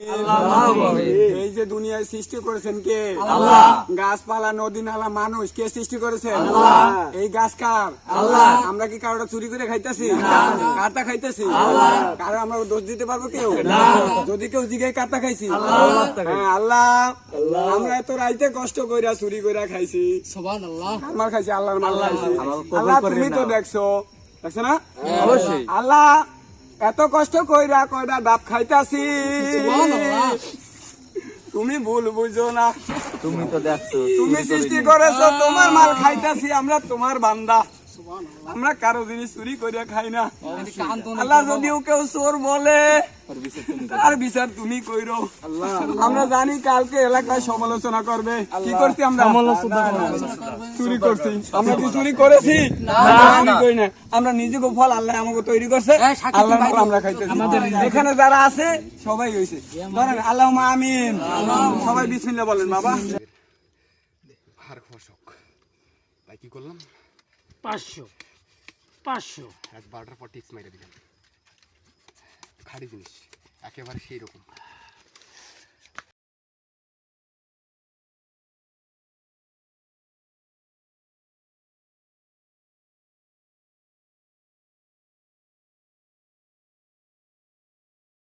এই যে দুনিয়ায় সৃষ্টি করেছেন কে? গাছপালা, নদী, নালা, মানুষ কে সৃষ্টি করেছেন? এই গাছ কার? আমরা কি কারোটা চুরি করে খাইতেছি? কারটা খাইতেছি? কারো আমরা দোষ দিতে পারবো কেউ? যদি কেউ জিগায় কারটা খাইছি, হ্যাঁ আল্লাহ। আমরা এত রাইতে কষ্ট কইরা চুরি কইরা খাইছি, আমার খাইছি, আল্লাহর মাল খাইছি। আল্লাহ তুমি তো দেখছো না? আল্লাহ এত কষ্ট কইরা কয়টা ডাব খাইতাছি, তুমি ভুল বুঝো না। তুমি তো দেখছো, তুমি সৃষ্টি করেছো, তোমার মাল খাইতাছি, আমরা তোমার বান্দা। আমরা কারো জিনিস চুরি করিয়া খাই না। আল্লাহ যদিও কেউ চোর বলে, তার বিচার তুমি কইরো। আমরা জানি কালকে এলাকায় সমালোচনা করবে। কি করছি আমরা? চুরি করছি। আমরা কি চুরি করেছি? চুরি করি না। আমরা নিজেকে ফল আল্লাহ আমাকে তৈরি করছে, আল্লাহর ফল আমরা খাইতেছি। এখানে যারা আছে সবাই হইছে। ধরেন আল্লাহুম্মা আমিন, সবাই বিসমিল্লাহ বলেন। বাবা আর ফসক ভাই কি করলাম? 500 এক 12টার পর টিপস মাইরা দিলাম। খাড়ি জিনিস একেবারে সেই রকম।